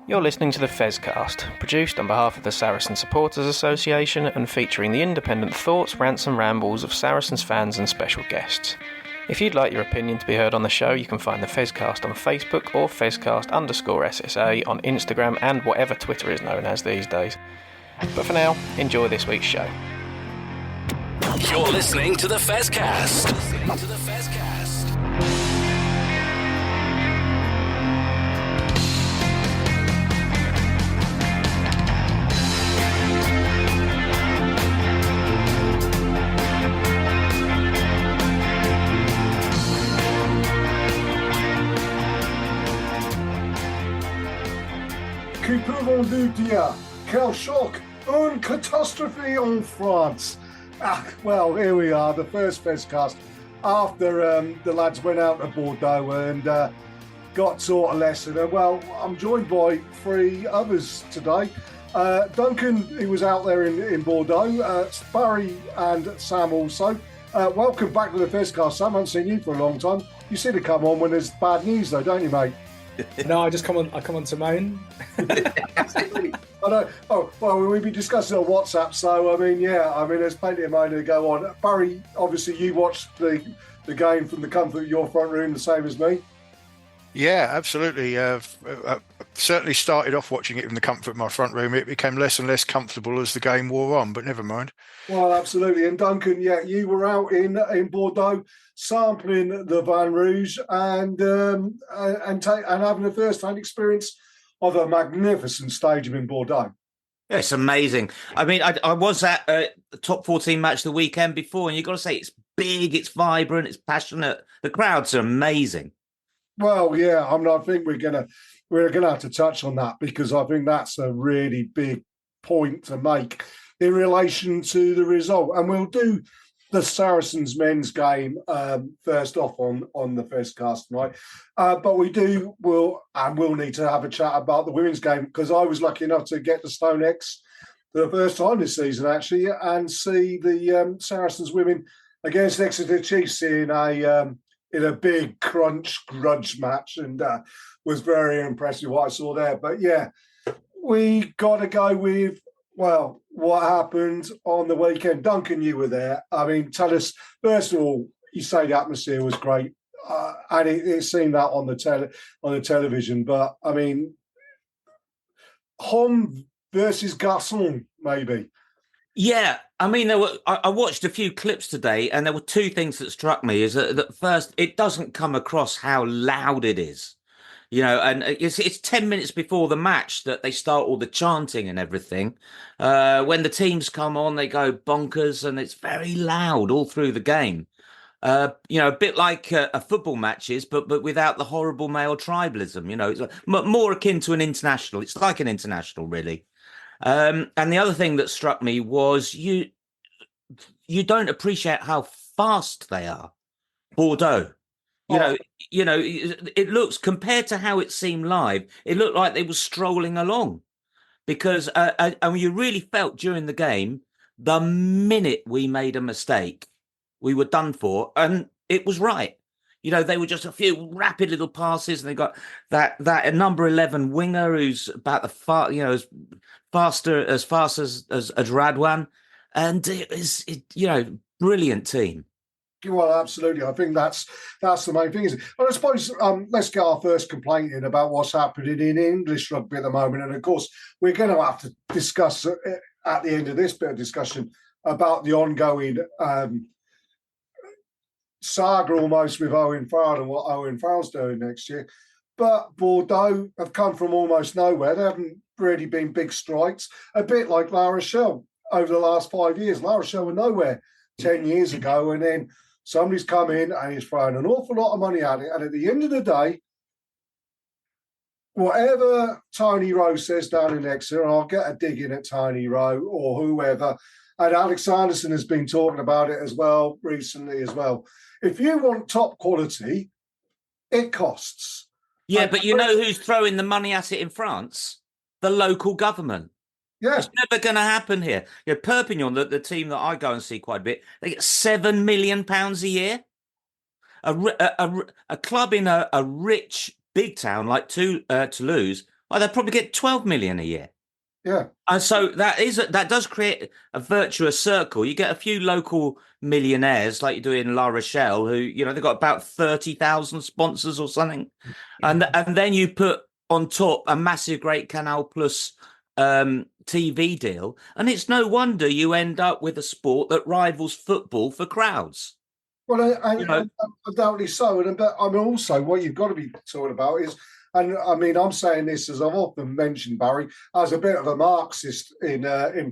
You're listening to the Fezcast, produced on behalf of the Saracen Supporters Association and featuring the independent thoughts, rants and rambles of Saracens fans and special guests. If you'd like your opinion to be heard on the show, you can find the Fezcast on Facebook or Fezcast_SSA on Instagram and whatever Twitter is known as these days. But for now, enjoy this week's show. You're listening to the Fezcast. Que pouvons-nous dire? Quel choc! Une catastrophe en France! Well, here we are, the first Fezcast after the lads went out to Bordeaux and got taught a lesson. Well, I'm joined by three others today. Duncan, who was out there in Bordeaux, Barry and Sam also. Welcome back to the Fezcast. Sam, I haven't seen you for a long time. You seem to come on when there's bad news though, don't you, mate? No, I come on to moan. I know. Oh, well, we'll be discussing on WhatsApp, so there's plenty of moaning to go on. Barry, obviously you watched the game from the comfort of your front room, the same as me. Yeah, absolutely. Certainly started off watching it in the comfort of my front room. It became less and less comfortable as the game wore on, but never mind. Well, absolutely. And Duncan, yeah, you were out in Bordeaux sampling the Vin Rouge and having a first-hand experience of a magnificent stadium in Bordeaux. Yeah, it's amazing. I mean, I was at the top 14 match the weekend before, and you've got to say it's big, it's vibrant, it's passionate. The crowds are amazing. Well, yeah, I think we're gonna have to touch on that because I think that's a really big point to make in relation to the result. And we'll do the Saracens men's game first off on the Fezcast tonight. But we'll need to have a chat about the women's game because I was lucky enough to get to Stonex for the first time this season actually and see the Saracens women against Exeter Chiefs in a big grudge match and was very impressed with what I saw there. But yeah, we got to go with, well, what happened on the weekend. Duncan, you were there. I mean, tell us, first of all, you say the atmosphere was great and it seemed that on the television. But, I mean, homme versus garçon, maybe. Yeah, I mean, I watched a few clips today, and there were two things that struck me. Is that first, it doesn't come across how loud it is, and it's 10 minutes before the match that they start all the chanting and everything. When the teams come on, they go bonkers, and it's very loud all through the game. A bit like a football match is, but without the horrible male tribalism. It's more akin to an international. It's like an international, really. And the other thing that struck me was you don't appreciate how fast they are. Bordeaux, it looks, compared to how it seemed live, it looked like they were strolling along because and you really felt during the game, the minute we made a mistake, we were done for, and it was right. They were just a few rapid little passes, and they got that number 11 winger who's about as fast as Radwan, and it is brilliant team. Well, absolutely. I think that's the main thing. And I suppose let's get our first complaint in about what's happening in English rugby at the moment. And of course, we're going to have to discuss at the end of this bit of discussion about the ongoing saga almost with Owen Farrell and what Owen Farrell's doing next year. But Bordeaux have come from almost nowhere. They haven't really been big strikes, a bit like La Rochelle over the last 5 years. La Rochelle were nowhere 10 years ago, and then somebody's come in and he's thrown an awful lot of money at it. And at the end of the day, whatever Tony Rowe says down in Exeter, and I'll get a dig in at Tony Rowe or whoever, and Alex Anderson has been talking about it as well recently as well. If you want top quality, it costs. Yeah, but you know who's throwing the money at it in France? The local government. Yeah. It's never going to happen here. Perpignan, the team that I go and see quite a bit, they get £7 million a year. A club in a rich big town like Toulouse well, they'll probably get 12 million a year. Yeah. And so that does create a virtuous circle. You get a few local millionaires like you do in La Rochelle, who, you know, they've got about 30,000 sponsors or something. And then you put on top a massive Great Canal Plus TV deal. And it's no wonder you end up with a sport that rivals football for crowds. Well, undoubtedly so. But I mean, also, what you've got to be talking about is, and I mean, I'm saying this as I've often mentioned, Barry, as a bit of a Marxist in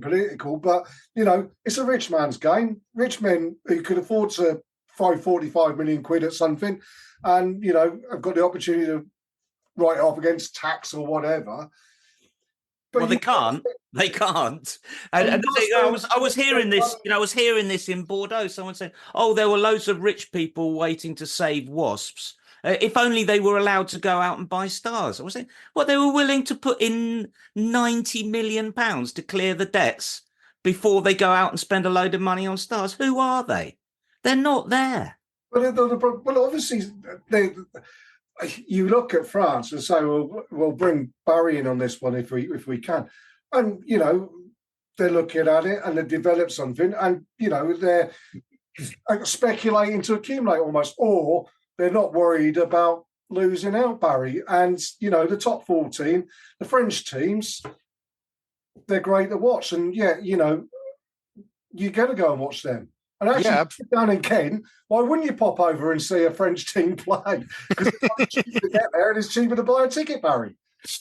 political, but, you know, it's a rich man's game. Rich men who could afford to throw 45 million quid at something and, you know, have got the opportunity to write it off against tax or whatever. But well, they can't. They can't. And I was hearing this. You know, I was hearing this in Bordeaux. Someone said, "Oh, there were loads of rich people waiting to save wasps. If only they were allowed to go out and buy stars." I was saying, well, they were willing to put in £90 million to clear the debts before they go out and spend a load of money on stars. Who are they? They're not there. Well, obviously, you look at France and say, "Well, we'll bring Barry in on this one if we can," and you know they're looking at it and they develop something, and you know they're speculating to accumulate almost, or they're not worried about losing out, Barry. And you know the top 14, the French teams, they're great to watch, and yeah, you know you got to go and watch them. And actually, down in Kent, why wouldn't you pop over and see a French team play? Because it's cheaper to get there and it's cheaper to buy a ticket, Barry.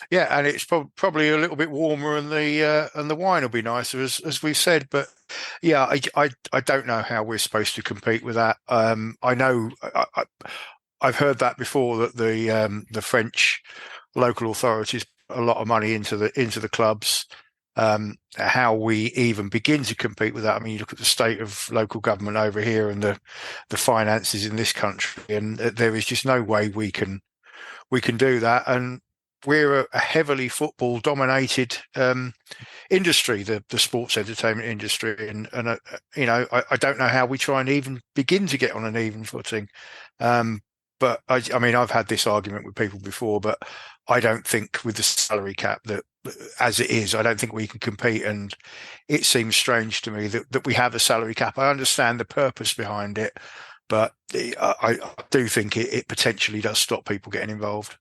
Yeah, and it's probably a little bit warmer, and the wine will be nicer, as we've said. But yeah, I don't know how we're supposed to compete with that. I know I've heard that before, that the French local authorities put a lot of money into the clubs. How we even begin to compete with that. I mean, you look at the state of local government over here and the finances in this country, and there is just no way we can do that. And we're a heavily football dominated industry, the sports entertainment industry, and you know, I don't know how we try and even begin to get on an even footing. But I mean, I've had this argument with people before, but I don't think with the salary cap that, as it is, I don't think we can compete. And it seems strange to me that we have a salary cap. I understand the purpose behind it, but I do think it potentially does stop people getting involved.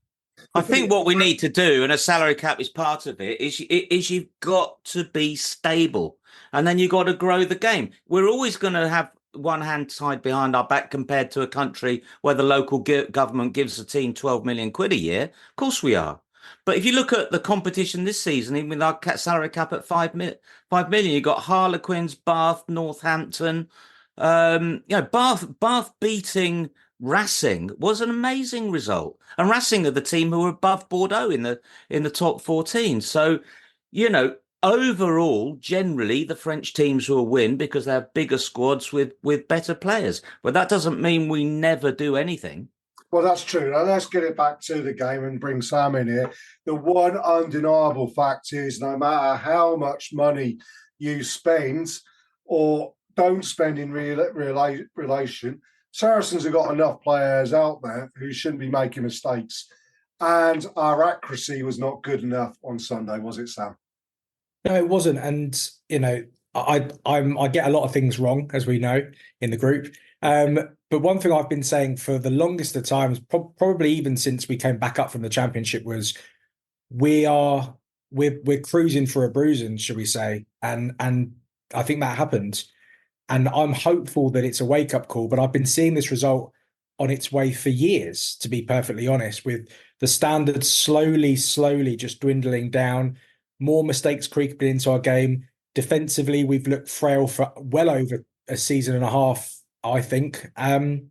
I think what we need to do, and a salary cap is part of it, is you've got to be stable, and then you've got to grow the game. We're always going to have one hand tied behind our back compared to a country where the local government gives the team 12 million quid a year. Of course we are. But if you look at the competition this season, even with our salary cap at 5 million, you've got Harlequins, Bath, Northampton. You know, Bath beating Racing was an amazing result. And Racing are the team who are above Bordeaux in the top 14. So, you know, overall, generally, the French teams will win because they have bigger squads with better players. But that doesn't mean we never do anything. Well, that's true. Now, let's get it back to the game and bring Sam in here. The one undeniable fact is, no matter how much money you spend or don't spend in relation, Saracens have got enough players out there who shouldn't be making mistakes. And our accuracy was not good enough on Sunday, was it, Sam? No, it wasn't. And, you know, I get a lot of things wrong, as we know, in the group. But one thing I've been saying for the longest of times, probably even since we came back up from the Championship, was we're cruising for a bruising, should we say? And I think that happened. And I'm hopeful that it's a wake-up call. But I've been seeing this result on its way for years, to be perfectly honest, with the standards slowly just dwindling down, more mistakes creeping into our game. Defensively, we've looked frail for well over a season and a half, I think. And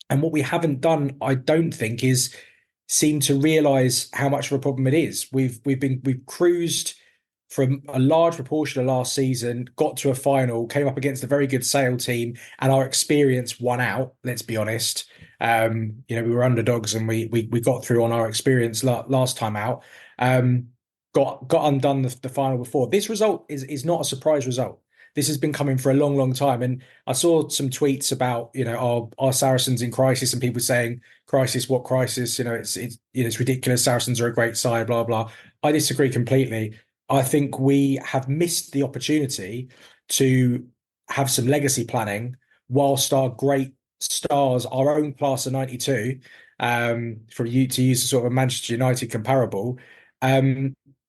what we haven't done, I don't think, is seem to realise how much of a problem it is. We've cruised from a large proportion of last season, got to a final, came up against a very good Sale team, and our experience won out. Let's be honest. You know, we were underdogs, and we got through on our experience last time out. Got undone the final before. This result is not a surprise result. This has been coming for a long, long time. And I saw some tweets about, you know, are Saracens in crisis, and people saying, crisis, what crisis? You know, it's ridiculous. Saracens are a great side, blah, blah. I disagree completely. I think we have missed the opportunity to have some legacy planning whilst our great stars, our own class of 92, from you to use a sort of Manchester United comparable,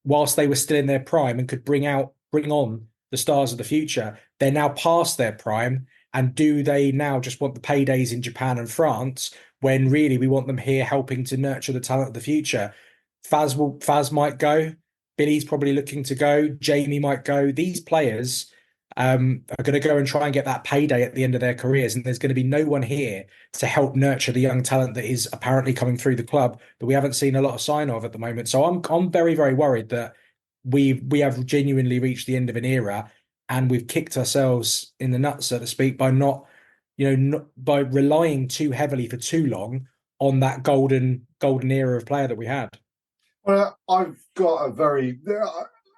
whilst they were still in their prime and could bring on the stars of the future. They're now past their prime. And do they now just want the paydays in Japan and France when really we want them here helping to nurture the talent of the future? Faz might go. Billy's probably looking to go. Jamie might go. These players are going to go and try and get that payday at the end of their careers, and there's going to be no one here to help nurture the young talent that is apparently coming through the club that we haven't seen a lot of sign of at the moment. So I'm very, very worried that we have genuinely reached the end of an era, and we've kicked ourselves in the nuts, so to speak, by not by relying too heavily for too long on that golden era of player that we had. Well, I've got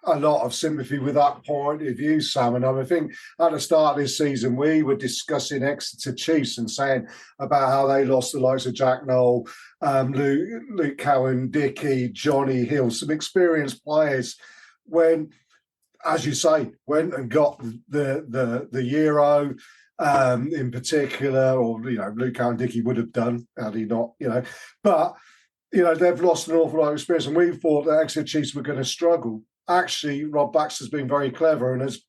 a lot of sympathy with that point of view, Sam. And I think at the start of this season, we were discussing Exeter Chiefs and saying about how they lost the likes of Jack Noel, Luke Cowan, Dickey, Johnny Hill, some experienced players when, as you say, went and got the Euro in particular, or, Luke Cowan, Dickey would have done had he not, but, they've lost an awful lot of experience, and we thought that Exeter Chiefs were going to struggle. Actually, Rob Baxter's been very clever and has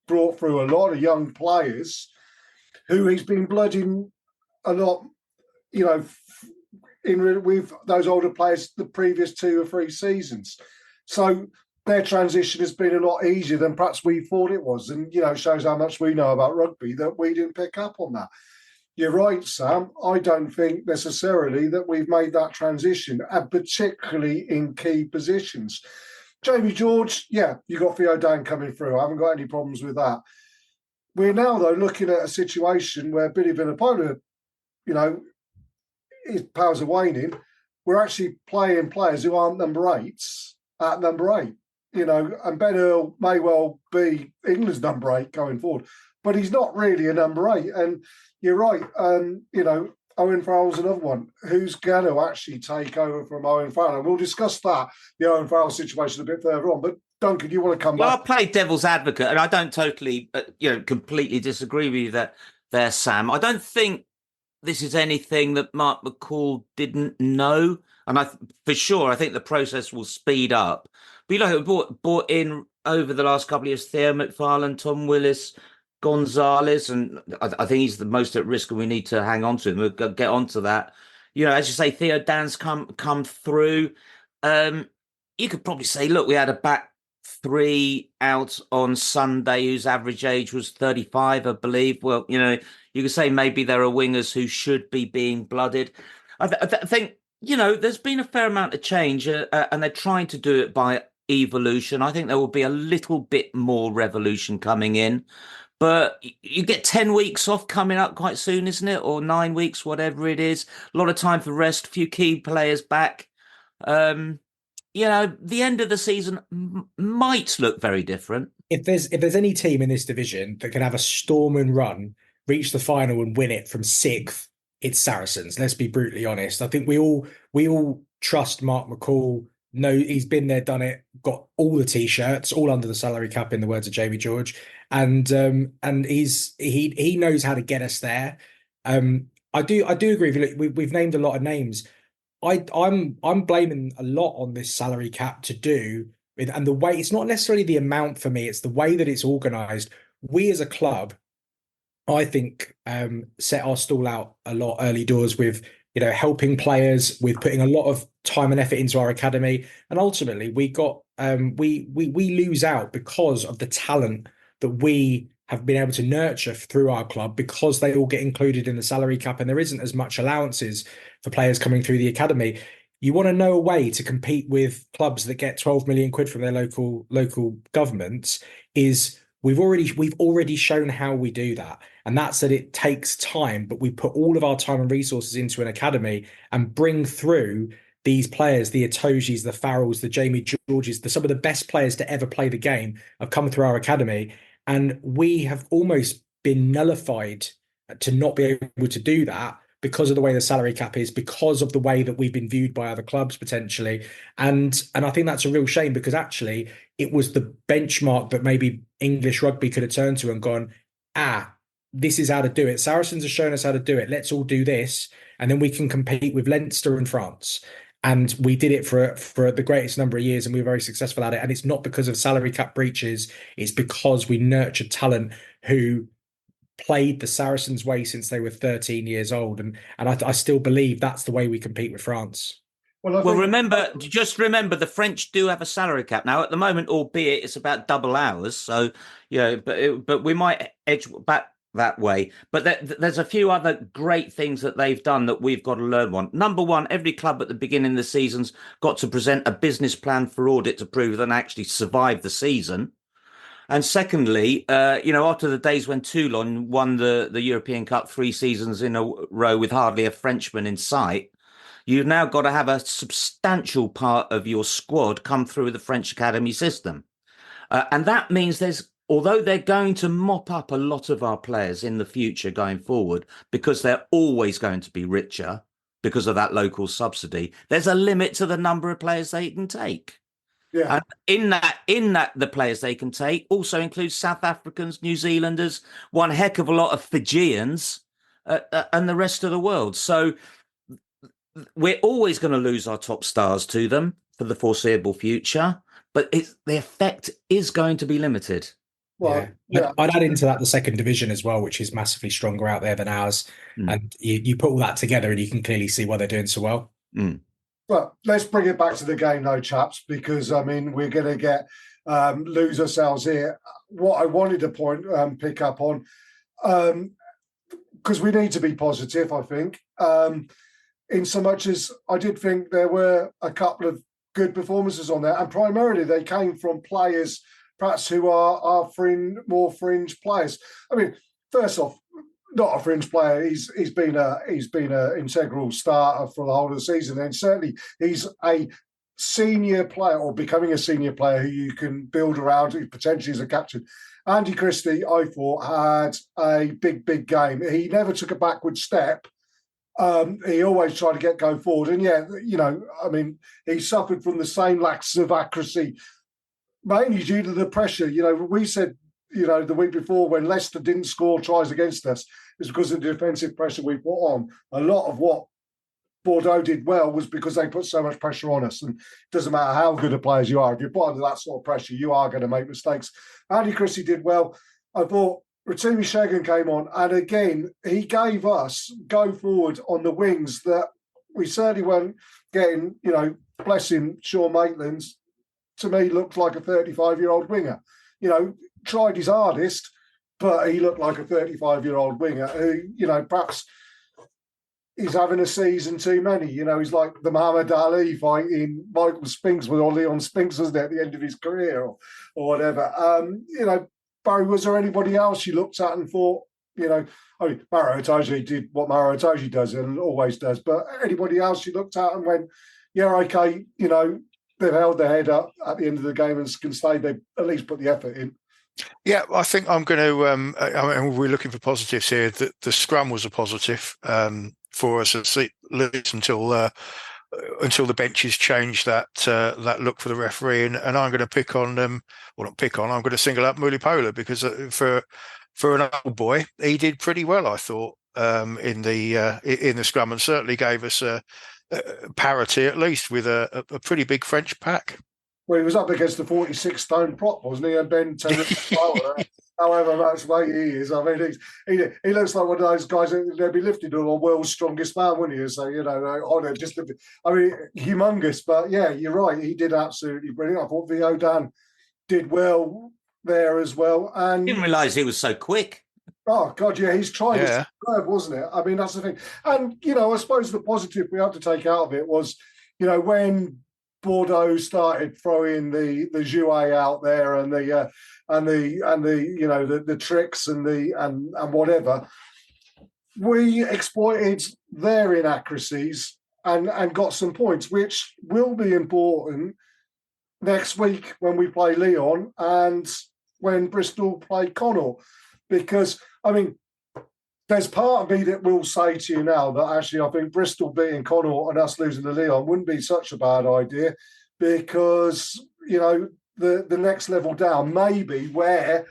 brought through a lot of young players who he's been bludgeoning a lot, with those older players the previous 2 or 3 seasons. So their transition has been a lot easier than perhaps we thought it was, and shows how much we know about rugby that we didn't pick up on that. You're right, Sam. I don't think necessarily that we've made that transition, and particularly in key positions. Jamie George, yeah, you got Theo Dan coming through. I haven't got any problems with that. We're now, though, looking at a situation where Billy Vunipola, his powers are waning. We're actually playing players who aren't number 8s at number 8. And Ben Earl may well be England's number 8 going forward, but he's not really a number 8. And you're right, Owen Farrell's another one. Who's going to actually take over from Owen Farrell? And we'll discuss the Owen Farrell situation a bit further on. But Duncan, you want to come back? Well, I'll play devil's advocate, and I don't totally, completely disagree with you there, Sam. I don't think this is anything that Mark McCall didn't know. And I think the process will speed up. But brought in over the last couple of years, Theo McFarlane, Tom Willis, Gonzalez, and I think he's the most at risk, and we need to hang on to him. We'll get onto that. As you say, Theo Dan's come through. You could probably say, look, we had a back 3 out on Sunday whose average age was 35, I believe. Well, you could say maybe there are wingers who should be being blooded. I think, there's been a fair amount of change, and they're trying to do it by evolution. I think there will be a little bit more revolution coming in. But you get 10 weeks off coming up quite soon, isn't it? Or 9 weeks, whatever it is. A lot of time for rest, a few key players back. The end of the season might look very different. If there's any team in this division that can have a storm and run, reach the final and win it from 6th, it's Saracens. Let's be brutally honest. I think we all trust Mark McCall. No, he's been there, done it, got all the T-shirts, all under the salary cap, in the words of Jamie George, and he knows how to get us there. I do agree with you. We've named a lot of names. I'm blaming a lot on this salary cap to do with, and the way, it's not necessarily the amount for me, it's the way that it's organised. We as a club, I think, set our stall out a lot early doors with helping players, with putting a lot of time and effort into our academy, and ultimately we got we lose out because of the talent that we have been able to nurture through our club, because they all get included in the salary cap and there isn't as much allowances for players coming through the academy. You want to know a way to compete with clubs that get 12 million quid from their local governments, is we've already shown how we do that. And that's that it takes time, but we put all of our time and resources into an academy and bring through these players, the Itogis, the Farrells, the Jamie Georges, some of the best players to ever play the game have come through our academy. And we have almost been nullified to not be able to do that because of the way the salary cap is, because of the way that we've been viewed by other clubs potentially. And I think that's a real shame, because actually it was the benchmark that maybe English rugby could have turned to and gone, this is how to do it. Saracens have shown us how to do it. Let's all do this. And then we can compete with Leinster and France. And we did it for the greatest number of years, and we were very successful at it. And it's not because of salary cap breaches. It's because we nurtured talent who played the Saracens way since they were 13 years old. And I still believe that's the way we compete with France. Well, just remember, the French do have a salary cap now at the moment, albeit it's about double ours. So, but we might edge back that way. But there's a few other great things that they've done that we've got to learn on. Number one, every club at the beginning of the season's got to present a business plan for audit to prove they actually survived the season. And secondly, after the days when Toulon won the European Cup 3 seasons in a row with hardly a Frenchman in sight, you've now got to have a substantial part of your squad come through the French academy system. And that means although they're going to mop up a lot of our players in the future going forward, because they're always going to be richer because of that local subsidy, there's a limit to the number of players they can take. Yeah. And in that, the players they can take also includes South Africans, New Zealanders, one heck of a lot of Fijians, and the rest of the world. So we're always going to lose our top stars to them for the foreseeable future, but the effect is going to be limited. Well, yeah. I'd add into that the second division as well, which is massively stronger out there than ours. And you put all that together and you can clearly see why they're doing so well. Well, let's bring it back to the game though, chaps, because I mean, we're going to lose ourselves here. What I wanted to pick up on, because we need to be positive, I think, in so much as I did think there were a couple of good performances on there, and primarily they came from players perhaps who are more fringe players. I mean, first off, not a fringe player. He's been a integral starter for the whole of the season, and certainly he's a senior player, or becoming a senior player, who you can build around, who potentially is a captain. Andy Christie, I thought, had a big game. He never took a backward step. He always tried to go forward, and I mean, he suffered from the same lacks of accuracy, mainly due to the pressure. We said, the week before, when Leicester didn't score tries against us, it's because of the defensive pressure we put on. A lot of what Bordeaux did well was because they put so much pressure on us. And it doesn't matter how good a players you are, if you're put under that sort of pressure, you are going to make mistakes. Andy Christie did well. I thought Rotimi Shagan came on, and again, he gave us go forward on the wings that we certainly weren't getting. Bless him, Sean Maitland's, to me, looked like a 35-year-old winger. Tried his hardest, but he looked like a 35-year-old winger who, perhaps he's having a season too many. He's like the Muhammad Ali fighting Michael Spinks or Leon Spinks, wasn't it, at the end of his career or whatever. Barry, was there anybody else you looked at and thought, Maro Itoje did what Maro Itoje does and always does, but anybody else you looked at and went, yeah, okay, they've held their head up at the end of the game and can say they've at least put the effort in? Yeah, I think I'm going to. We're looking for positives here. The scrum was a positive for us, at least until the benches changed that look for the referee. And I'm going to pick on them. Well, not pick on. I'm going to single out Mulipola, because for an old boy, he did pretty well, I thought, in the scrum, and certainly gave us a parity, at least, with a pretty big French pack. Well, he was up against the 46-stone prop, wasn't he? And Ben however much weight he is. I mean, he looks like one of those guys that they'd be lifted on world's strongest man, wouldn't he? So, honour, humongous. But yeah, you're right. He did absolutely brilliant. I thought Vio Dan did well there as well. And didn't realise he was so quick. Oh, God, yeah, he's tried his curve, wasn't it? I mean, that's the thing. And, I suppose the positive we had to take out of it was, when Bordeaux started throwing the jouet out there and the tricks and whatever, we exploited their inaccuracies and got some points, which will be important next week when we play Lyon and when Bristol play Connaught, because I mean, there's part of me that will say to you now that actually I think Bristol beating Connaught and us losing to Lyon wouldn't be such a bad idea, because, you know, the next level down may be where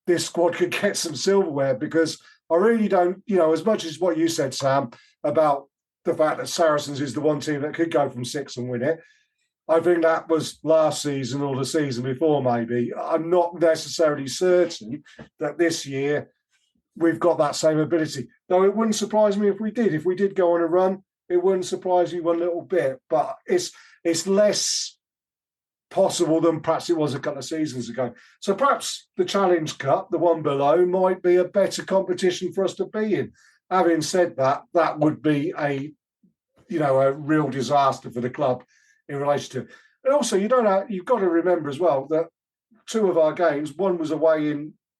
this squad could get some silverware, because I really don't, you know, as much as what you said, Sam, about the fact that Saracens is the one team that could go from 6 and win it. I think that was last season or the season before, maybe. I'm not necessarily certain that this year we've got that same ability. Though it wouldn't surprise me if we did. If we did go on a run, it wouldn't surprise me one little bit. But it's less possible than perhaps it was a couple of seasons ago. So perhaps the Challenge Cup, the one below, might be a better competition for us to be in. Having said that, that would be a real disaster for the club in relation to it. And also, you've got to remember as well that 2 of our games, one was away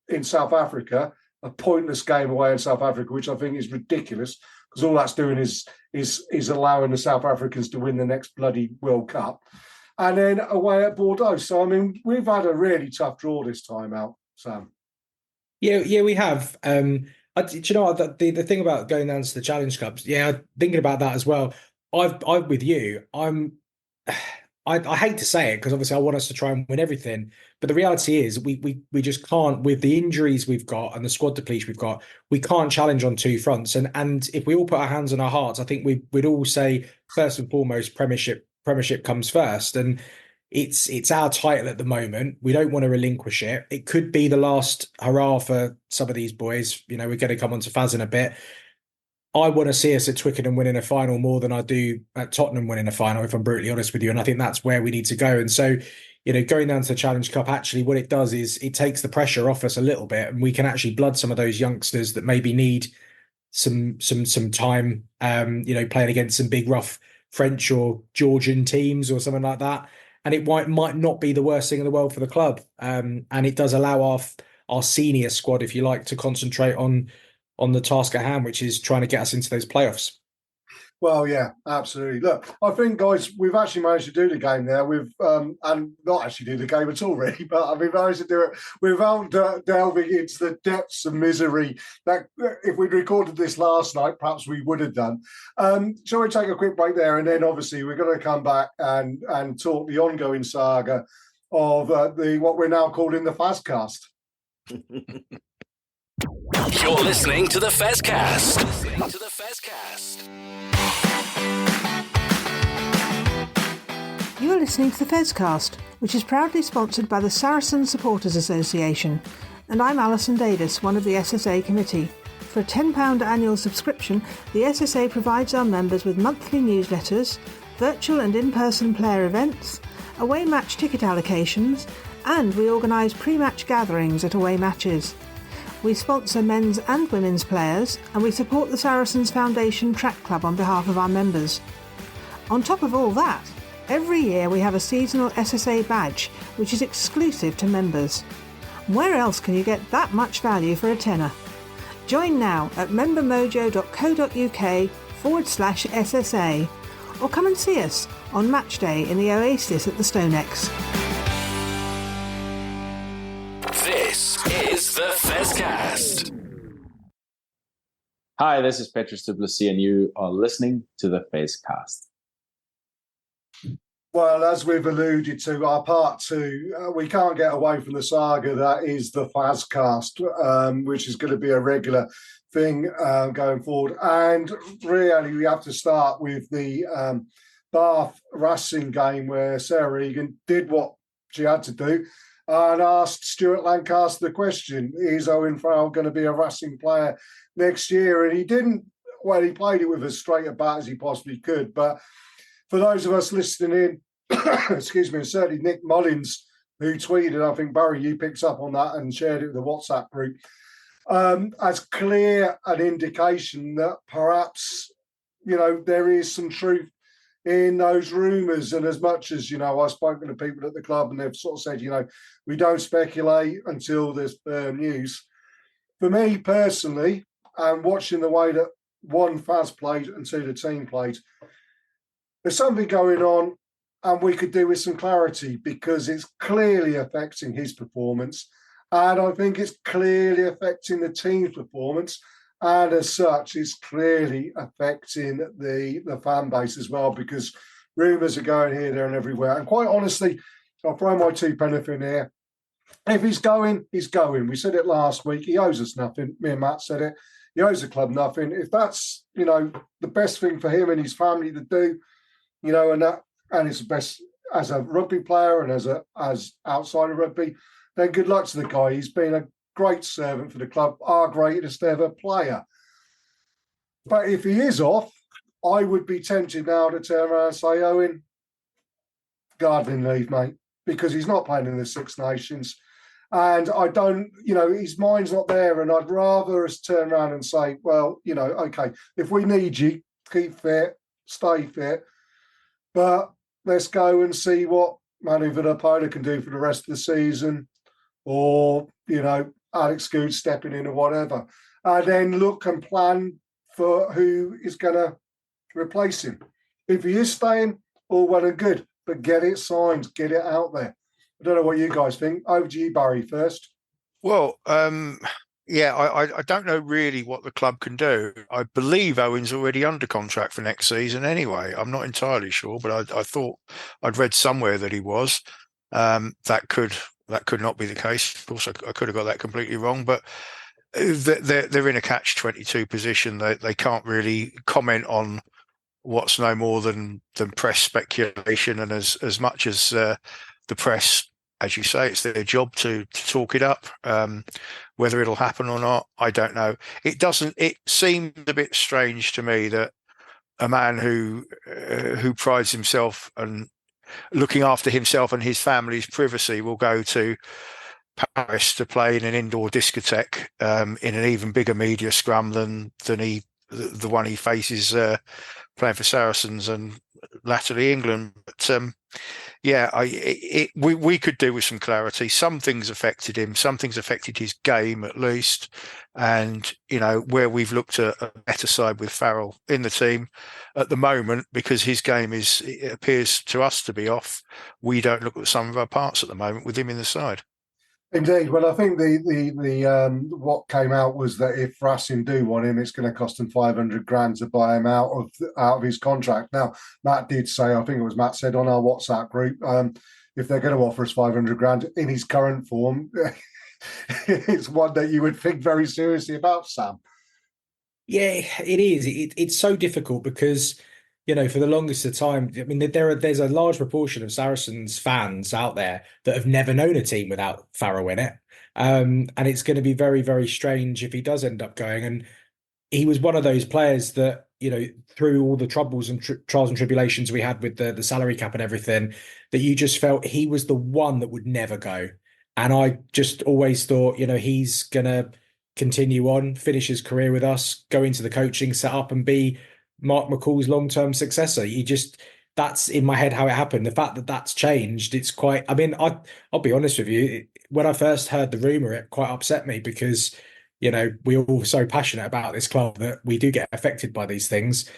in South Africa, a pointless game away in South Africa, which I think is ridiculous, because all that's doing is allowing the South Africans to win the next bloody World Cup. And then away at Bordeaux. So, I mean, we've had a really tough draw this time out, Sam. Yeah, we have. Do you know what, the thing about going down to the Challenge Cups? Yeah, thinking about that as well. I'm with you. I hate to say it, because obviously I want us to try and win everything, but the reality is we just can't, with the injuries we've got and the squad depletion we've got. We can't challenge on 2 fronts. And if we all put our hands on our hearts, I think we'd all say first and foremost, Premiership comes first, and it's our title at the moment. We don't want to relinquish it. It could be the last hurrah for some of these boys. You know, we're going to come on to Faz in a bit. I want to see us at Twickenham winning a final more than I do at Tottenham winning a final, if I'm brutally honest with you. And I think that's where we need to go. And so, you know, going down to the Challenge Cup, actually what it does is it takes the pressure off us a little bit, and we can actually blood some of those youngsters that maybe need some time, playing against some big rough French or Georgian teams or something like that. And it might not be the worst thing in the world for the club. And it does allow our senior squad, if you like, to concentrate on the task at hand, which is trying to get us into those playoffs. Well, yeah, absolutely. Look, I think, guys, we've actually managed to do the game there. And not actually do the game at all, really, but we've managed to do it without delving into the depths of misery that if we'd recorded this last night, perhaps we would have done. Shall we take a quick break there? And then, obviously, we're going to come back and talk the ongoing saga of what we're now calling the Fazcast. You're listening to the Fezcast. You are listening to the Fezcast, which is proudly sponsored by the Saracens Supporters Association, and I'm Alison Davis, one of the SSA committee. For a £10 annual subscription, the SSA provides our members with monthly newsletters, virtual and in-person player events, away match ticket allocations, and we organise pre-match gatherings at away matches. We sponsor men's and women's players, and we support the Saracens Foundation Track Club on behalf of our members. On top of all that, every year we have a seasonal SSA badge, which is exclusive to members. Where else can you get that much value for a tenner? Join now at membermojo.co.uk/SSA, or come and see us on match day in the Oasis at the Stonex. This is the Fezcast. Hi, this is Petrus Duplessis, and you are listening to the Fezcast. Well, as we've alluded to, our part 2, we can't get away from the saga that is the Fazcast, which is going to be a regular thing going forward. And really, we have to start with the Bath Racing game, where Sarah Egan did what she had to do and asked Stuart Lancaster the question, is Owen Farrell going to be a Racing player next year? And he didn't, well, he played it with as straight a bat as he possibly could. But for those of us listening in, excuse me, and certainly Nick Mullins, who tweeted, I think, Barry, you picked up on that and shared it with the WhatsApp group, as clear an indication that perhaps, you know, there is some truth in those rumours. And as much as, you know, I've spoken to people at the club and they've sort of said, you know, we don't speculate until there's firm news. For me personally, and watching the way that one, Faz played, and 2, the team played, there's something going on, and we could do with some clarity, because it's clearly affecting his performance. And I think it's clearly affecting the team's performance. And as such, it's clearly affecting the fan base as well, because rumours are going here, there and everywhere. And quite honestly, I'll throw my two penneth in here. If he's going, he's going. We said it last week. He owes us nothing. Me and Matt said it. He owes the club nothing. If that's, the best thing for him and his family to do, and it's the best as a rugby player and as outside of rugby, then good luck to the guy. He's been a great servant for the club, our greatest ever player. But if he is off, I would be tempted now to turn around and say, Owen, gardening leave, mate, because he's not playing in the Six Nations. And I don't, his mind's not there. And I'd rather us turn around and say, well, okay, if we need you, keep fit, stay fit. But let's go and see what Manu Vanapola can do for the rest of the season, or, Alex Good stepping in or whatever. And then look and plan for who is going to replace him. If he is staying, all well and good, but get it signed, get it out there. I don't know what you guys think. Over to you, Barry, first. Well, I don't know really what the club can do. I believe Owen's already under contract for next season anyway. I'm not entirely sure, but I thought I'd read somewhere that he was. That could not be the case. Of course, I could have got that completely wrong, but they're in a catch-22 position. They can't really comment on what's no more than press speculation, and as much as the press, as you say, it's their job to talk it up. Whether it'll happen or not, I don't know. It seemed a bit strange to me that a man who prides himself on looking after himself and his family's privacy will go to Paris to play in an indoor discotheque in an even bigger media scrum than the one he faces playing for Saracens and latterly England. But we could do with some clarity. Some things affected him. Some things affected his game, at least. And, where we've looked at a better side with Farrell in the team at the moment, because his game it appears to us to be off, we don't look at some of our parts at the moment with him in the side. Indeed. Well, I think the what came out was that if Racing do want him, it's going to cost them 500 grand to buy him out of his contract. Now, Matt did say, I think it was Matt said on our WhatsApp group, if they're going to offer us 500 grand in his current form, it's one that you would think very seriously about, Sam. Yeah, it is. It's so difficult because, for the longest of time, I mean, there's a large proportion of Saracens fans out there that have never known a team without Farrell in it. And it's going to be very, very strange if he does end up going. And he was one of those players that, through all the troubles and trials and tribulations we had with the salary cap and everything, that you just felt he was the one that would never go. And I just always thought, he's going to continue on, finish his career with us, go into the coaching setup and be Mark McCall's long-term successor. That's in my head how it happened. The fact that that's changed, it's quite, I'll be honest with you. When I first heard the rumor, it quite upset me because, we're all so passionate about this club that we do get affected by these things.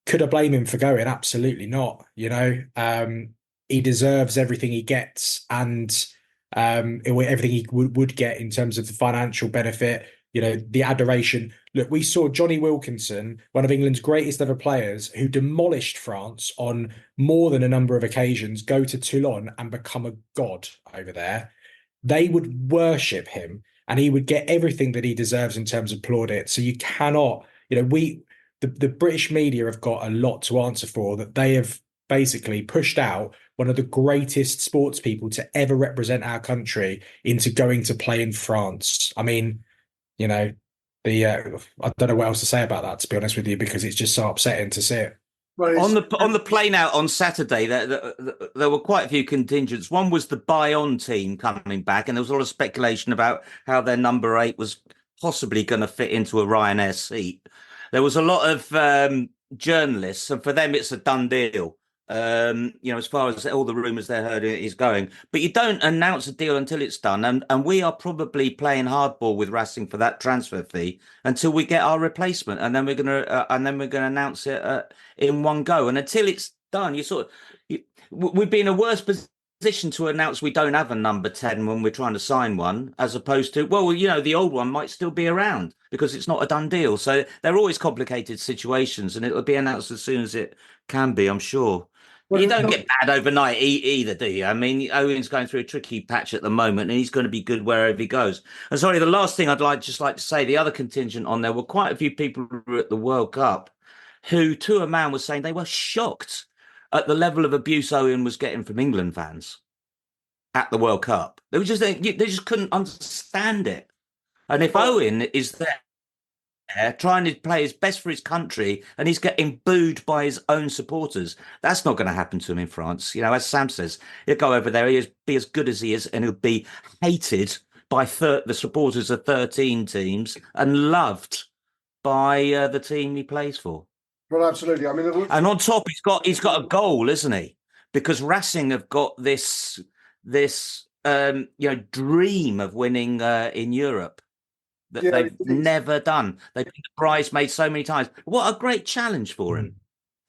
Could I blame him for going? Absolutely not. He deserves everything he gets and everything he would get in terms of the financial benefit, the adoration. Look, we saw Johnny Wilkinson, one of England's greatest ever players, who demolished France on more than a number of occasions, go to Toulon and become a god over there. They would worship him and he would get everything that he deserves in terms of plaudit. So you cannot, the British media have got a lot to answer for, that they have basically pushed out one of the greatest sports people to ever represent our country into going to play in France. I mean, I don't know what else to say about that, to be honest with you, because it's just so upsetting to see it. Well, on the plane out on Saturday, there were quite a few contingents. One was the Bayonne team coming back, and there was a lot of speculation about how their number 8 was possibly going to fit into a Ryanair seat. There was a lot of journalists, and for them, it's a done deal. As far as all the rumours they heard is going, but you don't announce a deal until it's done, and we are probably playing hardball with Racing for that transfer fee until we get our replacement, and then we're gonna announce it in one go. And until it's done, we'd be in a worse position position to announce we don't have a number 10 when we're trying to sign one, as opposed to, well, the old one might still be around because it's not a done deal. So they're always complicated situations, and it'll be announced as soon as it can be, I'm sure. Well, you don't get bad overnight either, do you? I mean, Owen's going through a tricky patch at the moment, and he's going to be good wherever he goes. And sorry, the last thing I'd like to say, the other contingent on there were quite a few people who were at the World Cup who, to a man, was saying they were shocked at the level of abuse Owen was getting from England fans at the World Cup. They just couldn't understand it. And if Owen is there trying to play his best for his country and he's getting booed by his own supporters, that's not going to happen to him in France. As Sam says, he'll go over there, he'll be as good as he is, and he'll be hated by the supporters of 13 teams and loved by the team he plays for. Well, absolutely. I mean, and on top, he's got a goal, isn't he? Because Racing have got this dream of winning in Europe that they've never done. They've been the bridesmaid so many times. What a great challenge for him.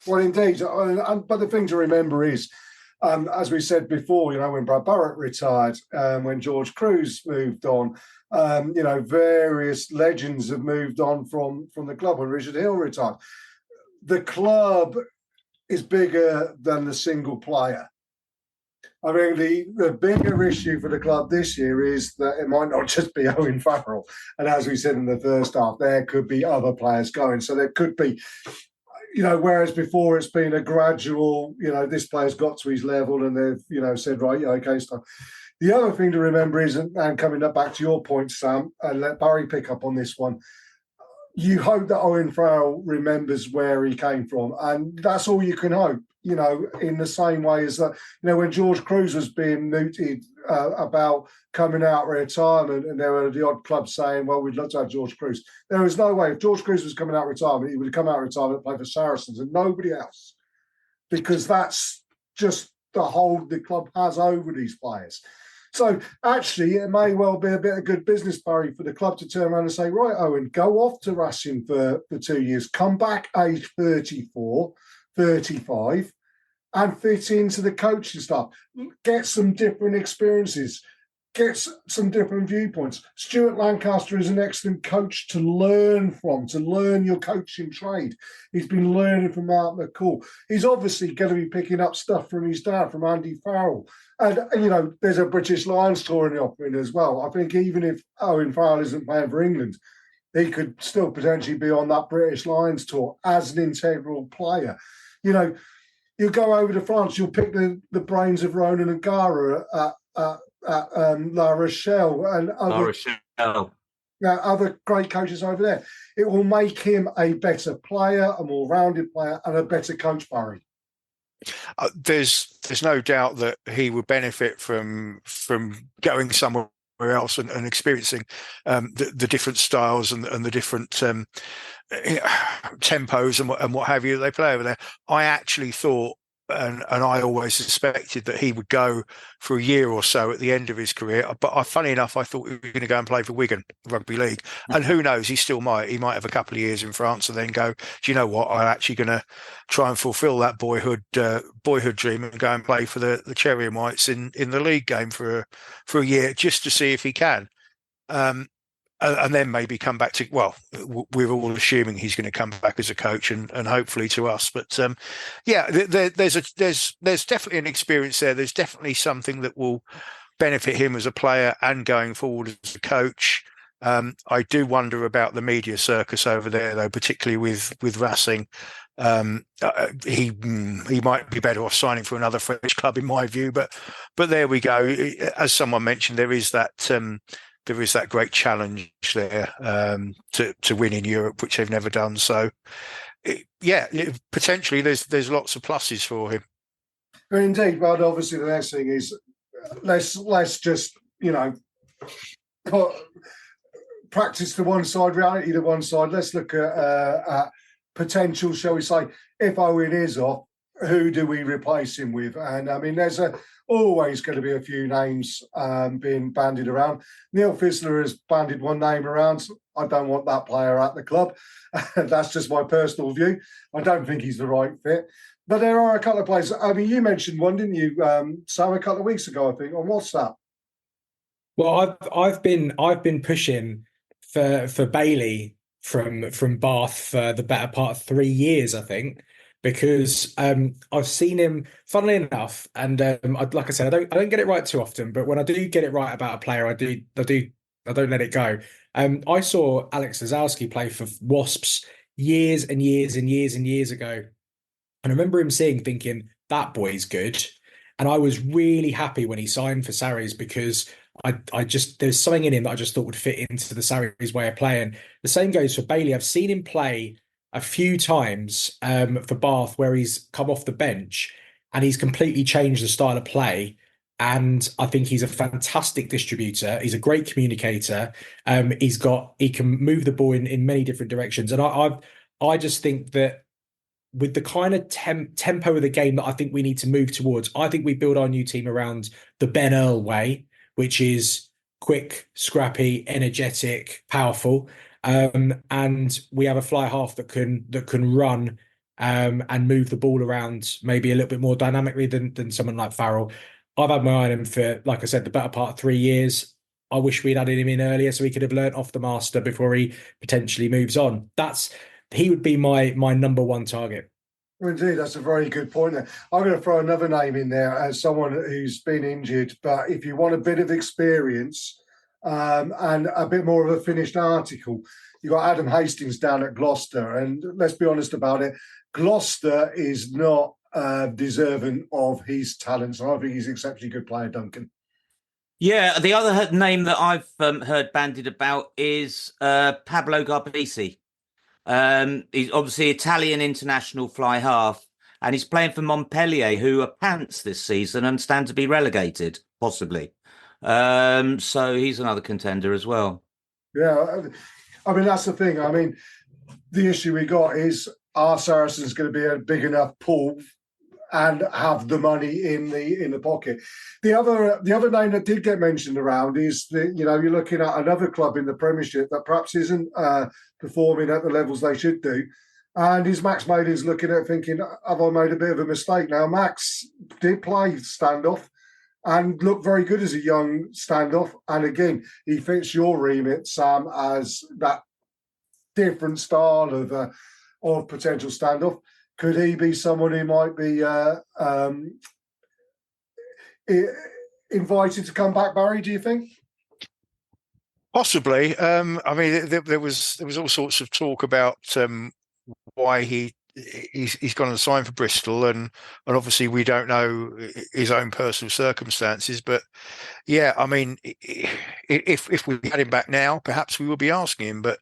Well, indeed. But the thing to remember is, as we said before, when Brad Barrett retired, when George Cruz moved on, various legends have moved on from the club. When Richard Hill retired, the club is bigger than the single player. I mean, the bigger issue for the club this year is that it might not just be Owen Farrell. And as we said in the first half, there could be other players going. So there could be, whereas before it's been a gradual, this player's got to his level and they've, said, right, yeah, okay, stop. The other thing to remember is, and coming back to your point, Sam, and let Barry pick up on this one, you hope that Owen Farrell remembers where he came from. And that's all you can hope, in the same way as that, when George Cruz was being mooted about coming out of retirement, and there were the odd clubs saying, well, we'd love to have George Cruz. There was no way. If George Cruz was coming out of retirement, he would have come out of retirement and play for Saracens and nobody else, because that's just the hold the club has over these players. So actually, it may well be a bit of good business, Barry, for the club to turn around and say, right, Owen, go off to Racing for 2 years, come back age 34, 35, and fit into the coaching staff. Get some different experiences, get some different viewpoints. Stuart Lancaster is an excellent coach to learn from, to learn your coaching trade. He's been learning from Mark McCall. He's obviously going to be picking up stuff from his dad, from Andy Farrell. And there's a British Lions tour in the offering as well. I think even if Owen Farrell isn't playing for England, he could still potentially be on that British Lions tour as an integral player. You'll go over to France, you'll pick the brains of Ronan and Gara at La Rochelle and other great coaches over there. It will make him a better player, a more rounded player, and a better coach, Barry. There's no doubt that he would benefit from going somewhere else and experiencing the different styles and the different tempos and what have you that they play over there. I actually thought, and I always suspected, that he would go for a year or so at the end of his career. But funny enough, I thought he was going to go and play for Wigan Rugby League. And who knows, he still might. He might have a couple of years in France and then go, do you know what, I'm actually going to try and fulfil that boyhood dream and go and play for the Cherry and Whites in the league game for a year, just to see if he can. And then maybe come back to, well, we're all assuming he's going to come back as a coach and hopefully to us. But there's definitely an experience there. There's definitely something that will benefit him as a player and going forward as a coach. I do wonder about the media circus over there, though, particularly with Racing. He might be better off signing for another French club, in my view. But there we go. As someone mentioned, there is that great challenge there to win in Europe, which they've never done. So, potentially there's lots of pluses for him. Indeed, but obviously the next thing is let's just put practice to one side, reality to one side. Let's look at potential, shall we say, if Owen is off, who do we replace him with? And I mean, there's always going to be a few names being bandied around. Neil Fisler has bandied one name around. I don't want that player at the club. That's just my personal view. I don't think he's the right fit. But there are a couple of players. I mean, you mentioned one, didn't you, Sam, a couple of weeks ago, I think, on WhatsApp. Well, I've been pushing for Bailey from Bath for the better part of 3 years, I think, because I've seen him. Funnily enough, and like I said, I don't get it right too often, but when I do get it right about a player, I don't let it go. I saw Alex Lazowski play for Wasps years and years and years and years ago, and I remember him thinking that boy's good. And I was really happy when he signed for Sarries because I just there's something in him that I just thought would fit into the Sarries way of playing. The same goes for Bailey. I've seen him play a few times for Bath where he's come off the bench and he's completely changed the style of play. And I think he's a fantastic distributor. He's a great communicator. He can move the ball in many different directions. And I just think that with the kind of tempo of the game that I think we need to move towards, I think we build our new team around the Ben Earl way, which is quick, scrappy, energetic, powerful, and we have a fly half that can run and move the ball around maybe a little bit more dynamically than someone like Farrell. I've had my eye on him for, like I said, the better part of 3 years. I wish we'd added him in earlier so he could have learnt off the master before he potentially moves on. He would be my number one target. Well, indeed, that's a very good point there. I'm going to throw another name in there as someone who's been injured, but if you want a bit of experience and a bit more of a finished article, you've got Adam Hastings down at Gloucester, and let's be honest about it, Gloucester is not deserving of his talents. I think he's an exceptionally good player, Duncan. Yeah, the other name that I've heard bandied about is Pablo Garbisi. He's obviously Italian international fly half, and he's playing for Montpellier, who are pants this season and stand to be relegated, possibly. So he's another contender as well. Yeah, I mean, that's the thing. I mean, the issue we got is, are Saracens going to be a big enough pool and have the money in the pocket? The other name that did get mentioned around is you're looking at another club in the Premiership that perhaps isn't performing at the levels they should do, and is Max Maydens looking at thinking, have I made a bit of a mistake? Now, Max did play standoff and looked very good as a young standoff, and again, he fits your remit, Sam, as that different style of potential standoff. Could he be someone who might be invited to come back, Barry, do you think? Possibly. I mean, there was all sorts of talk about why he's gone and signed for Bristol, and obviously we don't know his own personal circumstances. But yeah, I mean, if we had him back now, perhaps we would be asking him. But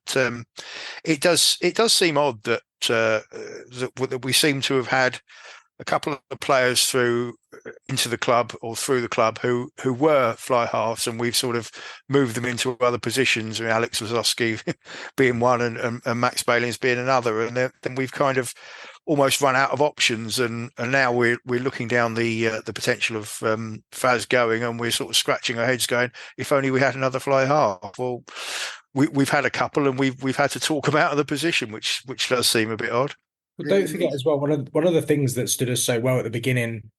it does seem odd that that we seem to have had a couple of players through the club who were fly halves, and we've sort of moved them into other positions. I mean, Alex Lazowski being one, and Max Bailey's being another, and then we've kind of almost run out of options, and now we're looking down the potential of Faz going, and we're sort of scratching our heads, going, if only we had another fly half. Well, we've had a couple, and we've had to talk them out of the position, which does seem a bit odd. But don't forget as well, one of the things that stood us so well at the beginning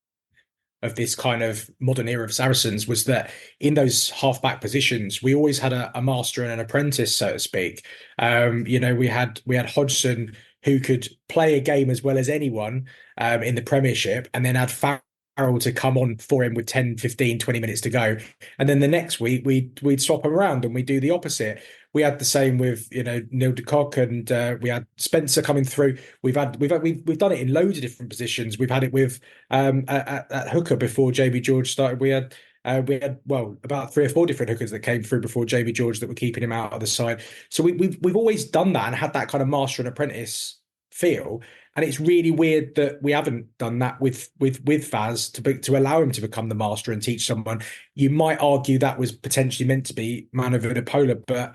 of this kind of modern era of Saracens was that in those half-back positions, we always had a master and an apprentice, so to speak. We had Hodgson, who could play a game as well as anyone in the Premiership, and then had Farrell to come on for him with 10, 15, 20 minutes to go. And then the next week we'd swap them around and we'd do the opposite. We had the same with Neil de Kock, and we had Spencer coming through. We've done it in loads of different positions. We've had it with at hooker before JB George started. We had about 3 or 4 different hookers that came through before JB George that were keeping him out of the side. So we've always done that and had that kind of master and apprentice feel. And it's really weird that we haven't done that with Faz to allow him to become the master and teach someone. You might argue that was potentially meant to be Mano Vunipola, but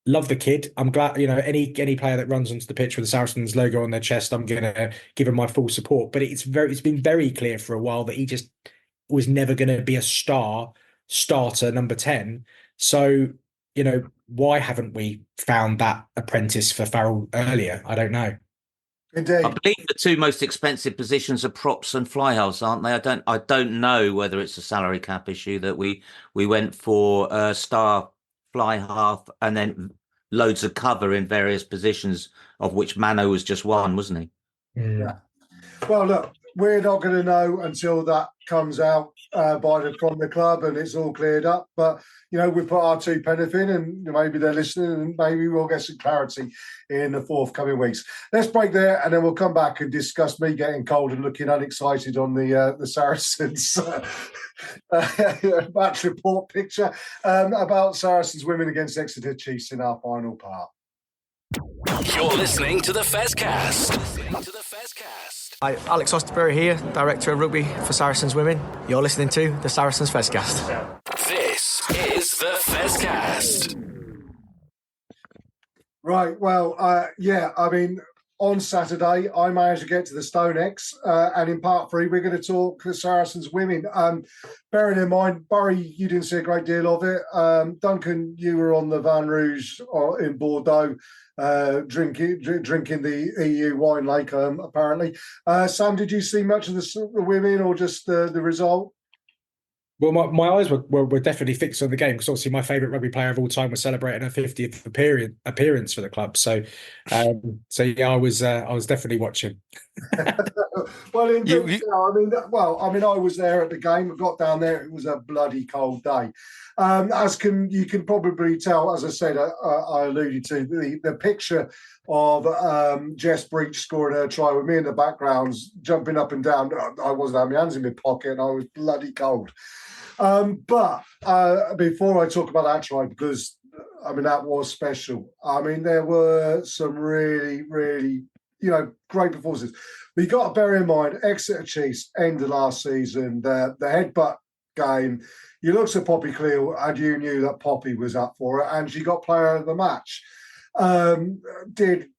love the kid. I'm glad, any player that runs onto the pitch with the Saracens logo on their chest, I'm going to give him my full support. But it's been very clear for a while that he just was never going to be a starter number 10. So, why haven't we found that apprentice for Farrell earlier? I don't know. Indeed. I believe the two most expensive positions are props and fly halves, aren't they? I don't know whether it's a salary cap issue that we went for a star fly half and then loads of cover in various positions, of which Mano was just one, wasn't he? Yeah. Well, look, we're not going to know until that comes out from the club and it's all cleared up. But, you know, we put our two penneth in and maybe they're listening and maybe we'll get some clarity in the forthcoming weeks. Let's break there and then we'll come back and discuss me getting cold and looking unexcited on the Saracens match report picture about Saracens women against Exeter Chiefs in our final part. You're listening to the Fezcast. Hi, Alex Osterbury here, Director of Rugby for Saracens Women. You're listening to the Saracens Fezcast. This is the Fezcast. Right, well, I mean, on Saturday, I managed to get to the Stone X, and in part 3, we're going to talk the Saracens Women. Bearing in mind, Barry, you didn't see a great deal of it. Duncan, you were on the Van Rouge in Bordeaux, drinking the EU wine lake, apparently. Sam, did you see much of the women or just the result? Well, my eyes were definitely fixed on the game because obviously my favourite rugby player of all time was celebrating her 50th appearance for the club. So yeah, I was definitely watching. Well, indeed, I mean, I was there at the game. I got down there. It was a bloody cold day. You can probably tell, as I said, I alluded to the picture of Jess Breach scoring her try with me in the backgrounds, jumping up and down. I wasn't having my hands in my pocket and I was bloody cold. But before I talk about that try, because, I mean, that was special. I mean, there were some really, really, great performances. We got to bear in mind, Exeter Chiefs, end of last season, the headbutt game. You looked at Poppy Cleal and you knew that Poppy was up for it and she got player of the match. Did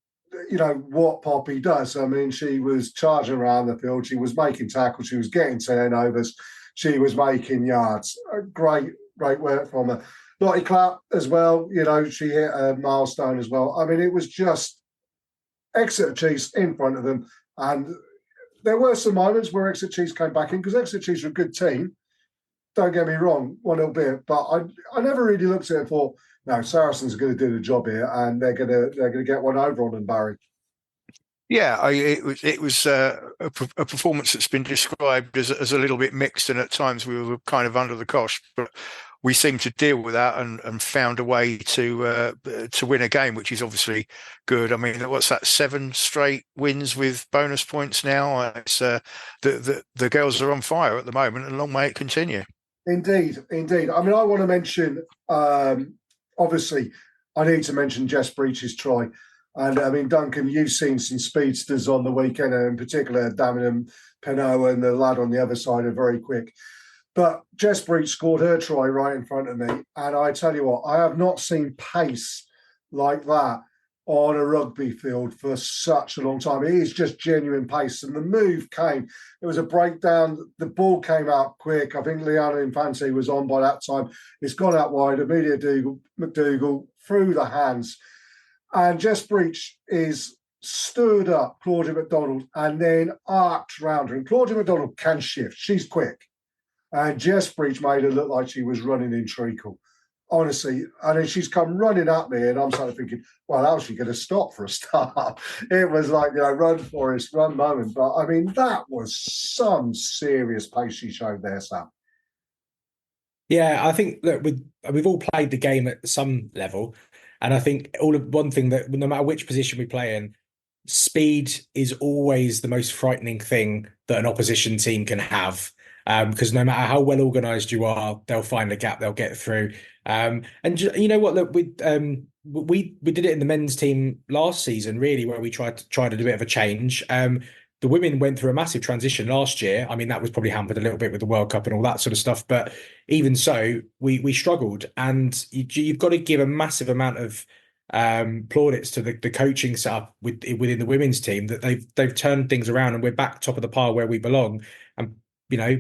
what Poppy does. I mean, she was charging around the field. She was making tackles. She was getting turnovers. She was making yards. Great work from her. Lottie Clapp as well. She hit a milestone as well. I mean, it was just Exeter Chiefs in front of them. And there were some moments where Exeter Chiefs came back in because Exeter Chiefs are a good team. Don't get me wrong, one little bit. But I never really looked at it and thought, no, Saracens are going to do the job here, and they're going to get one over on them, Barry. Yeah, it was a performance that's been described as a little bit mixed, and at times we were kind of under the cosh, but we seemed to deal with that and found a way to win a game, which is obviously good. I mean, what's that? 7 straight wins with bonus points now. It's the girls are on fire at the moment, and long may it continue. Indeed. I mean, I want to mention. Obviously, I need to mention Jess Breach's try. And, I mean, Duncan, you've seen some speedsters on the weekend, and in particular, Damien Penot and the lad on the other side are very quick. But Jess Breach scored her try right in front of me. And I tell you what, I have not seen pace like that on a rugby field for such a long time. It is just genuine pace. And the move came. It was a breakdown. The ball came out quick. I think Liana Infante was on by that time. It's gone out wide. Amelia McDougall through the hands. And Jess Breach is stood up Claudia McDonald and then arced round her. And Claudia McDonald can shift. She's quick. And Jess Breach made her look like she was running in treacle. Honestly, and then she's come running at me, and I'm sort of thinking, well, how's she going to stop for a start? It was like, run, Forrest, run moment. But, I mean, that was some serious pace she showed there, Sam. Yeah, I think, look, we've all played the game at some level. And I think one thing that no matter which position we play in, speed is always the most frightening thing that an opposition team can have. Because no matter how well organised you are, they'll find a gap, they'll get through. And you know what? Look, we did it in the men's team last season, really, where we tried to do a bit of a change. The women went through a massive transition last year. I mean, that was probably hampered a little bit with the World Cup and all that sort of stuff. But even so, we struggled, and you've got to give a massive amount of plaudits to the coaching setup within the women's team that they've turned things around, and we're back top of the pile where we belong. And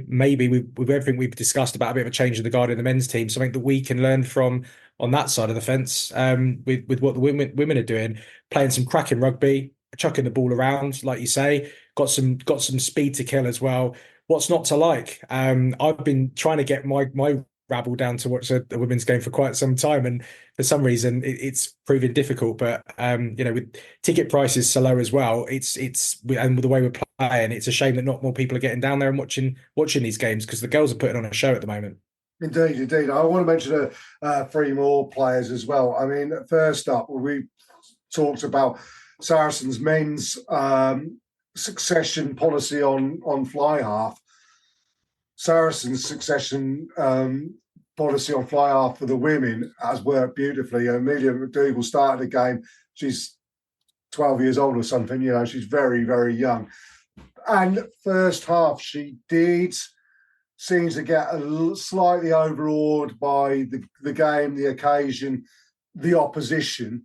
maybe with everything we've discussed about a bit of a change of the guard in the men's team, something that we can learn from on that side of the fence with what the women are doing, playing some cracking rugby, chucking the ball around, like you say. Got some speed to kill as well. What's not to like? I've been trying to get my rabble down to watch a women's game for quite some time, and for some reason it's proving difficult. But with ticket prices so low as well, it's and with the way we're playing, it's a shame that not more people are getting down there and watching these games, because the girls are putting on a show at the moment. Indeed. I want to mention three more players as well. I mean, first up, we talked about Saracens men's succession policy on fly half. Saracens' succession policy on fly half for the women has worked beautifully. Amelia McDougall started the game. She's 12 years old or something. She's very, very young. And first half, she seems to get slightly overawed by the game, the occasion, the opposition,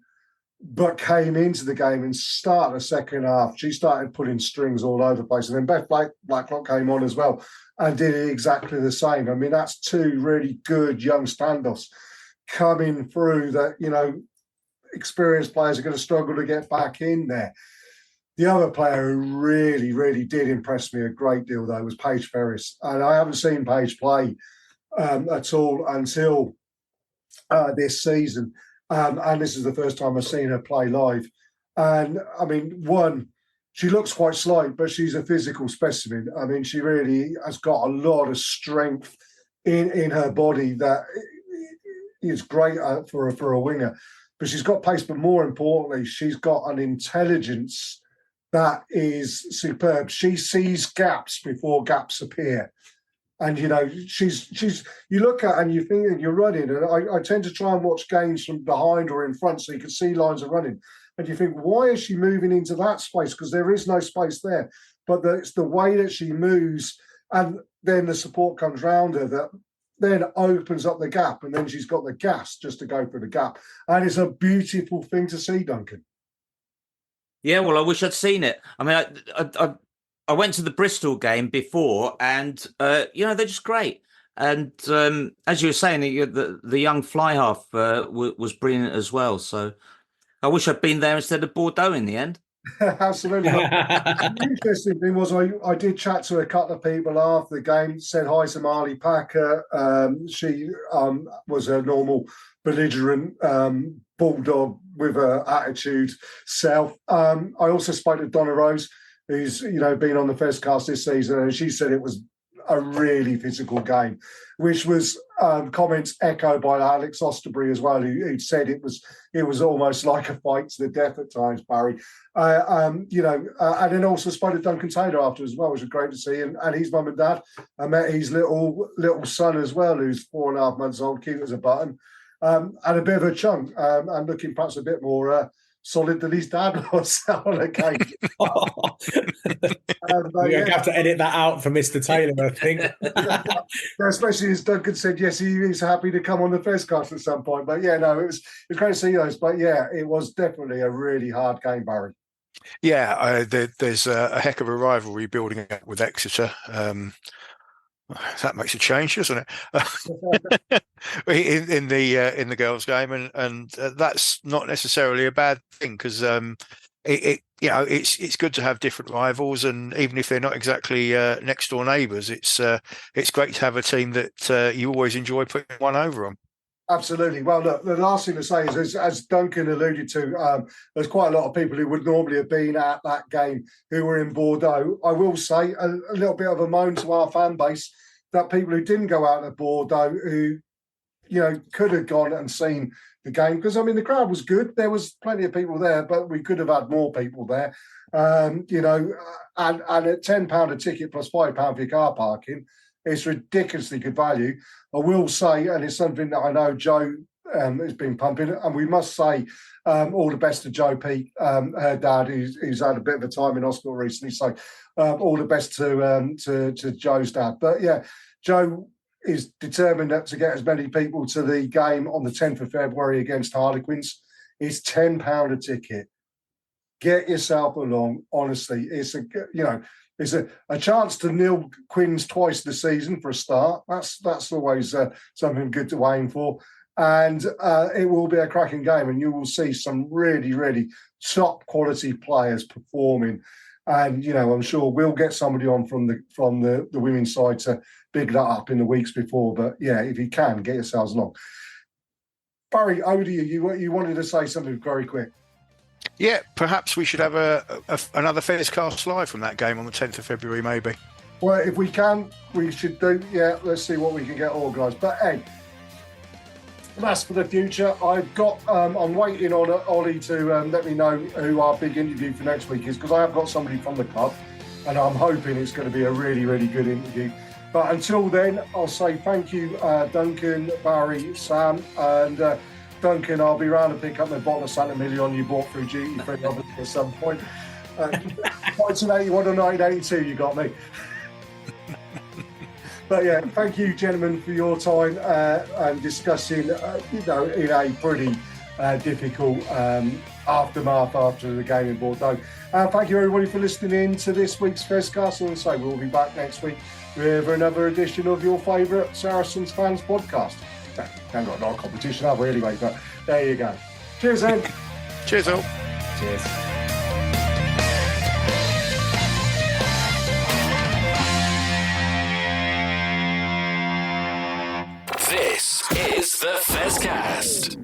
but came into the game and started the second half. She started putting strings all over the place. And then Beth Blacklock came on as well and did exactly the same. I mean, that's two really good young standoffs coming through that, experienced players are going to struggle to get back in there. The other player who really, really did impress me a great deal, though, was Paige Ferris. And I haven't seen Paige play at all until this season. And this is the first time I've seen her play live. And, I mean, she looks quite slight, but she's a physical specimen. I mean, she really has got a lot of strength in her body that is great for a winger. But she's got pace, but more importantly, she's got an intelligence that is superb. She sees gaps before gaps appear. And, she's you look at her and you think you're running. And I tend to try and watch games from behind or in front so you can see lines of running. And you think, why is she moving into that space? Because there is no space there. But it's the way that she moves, and then the support comes round her that then opens up the gap. And then she's got the gas just to go for the gap. And it's a beautiful thing to see, Duncan. Yeah, well, I wish I'd seen it. I mean, I went to the Bristol game before, and they're just great. And as you were saying, the young fly half was brilliant as well. So I wish I'd been there instead of Bordeaux in the end. Absolutely. The interesting thing was I did chat to a couple of people after the game, said hi to Marley Packer. She was a normal belligerent bulldog with her attitude self. I also spoke to Donna Rose, who's been on the Fezcast this season, and she said it was a really physical game, which was comments echoed by Alex Osterbury as well, who said it was almost like a fight to the death at times, Barry. And then also spoke to Duncan Taylor after as well, which was great to see, and his mum and dad. I met his little son as well, who's 4.5 months old, cute as a button, and a bit of a chunk, and looking perhaps a bit more solid than his dad was on occasion. You're have to edit that out for Mr. Taylor, I think. Especially as Duncan said, yes, he's happy to come on the Fezcast at some point. But yeah, no, it was great to see those. But yeah, it was definitely a really hard game, Barry. Yeah, there's a heck of a rivalry building up with Exeter. That makes a change, doesn't it? in the girls' game, and that's not necessarily a bad thing, because it's good to have different rivals, and even if they're not exactly next door neighbours, it's great to have a team that you always enjoy putting one over on. Absolutely. Well, look, the last thing to say is, as Duncan alluded to, there's quite a lot of people who would normally have been at that game who were in Bordeaux. I will say a little bit of a moan to our fan base that people who didn't go out to Bordeaux, who, could have gone and seen the game. Because, I mean, the crowd was good. There was plenty of people there, but we could have had more people there. And at £10 a ticket plus £5 for your car parking, it's ridiculously good value. I will say, and it's something that I know Joe has been pumping, and we must say all the best to Joe Peake, her dad, who's had a bit of a time in hospital recently. So all the best to Joe's dad. But yeah, Joe is determined to get as many people to the game on the 10th of February against Harlequins. It's £10 a ticket. Get yourself along. Honestly, it's a chance to nil Quins twice this season for a start. That's always something good to aim for. And it will be a cracking game, and you will see some really, really top quality players performing. And I'm sure we'll get somebody on from the women's side to big that up in the weeks before. But yeah, if you can, get yourselves along. Barry, over to you. You wanted to say something very quick. Yeah, perhaps we should have another Fezcast live from that game on the 10th of February, maybe. Well, if we can, we should do. Yeah, let's see what we can get organised. But Ed, that's for the future. I'm waiting on Ollie to let me know who our big interview for next week is, because I have got somebody from the club, and I'm hoping it's going to be a really, really good interview. But until then, I'll say thank you, Duncan, Barry, Sam, and Duncan. I'll be round to pick up my bottle of Santa Million you bought through duty free at some point. 1981 or 1982, you got me. But yeah, thank you, gentlemen, for your time and discussing, in a pretty difficult aftermath after the game in Bordeaux. Thank you, everybody, for listening in to this week's Fezcast. And so we'll be back next week with another edition of your favourite Saracens fans podcast. Haven't got no competition, have we, anyway? But there you go. Cheers, Ed. Cheers, all. Cheers. This is the Fezcast.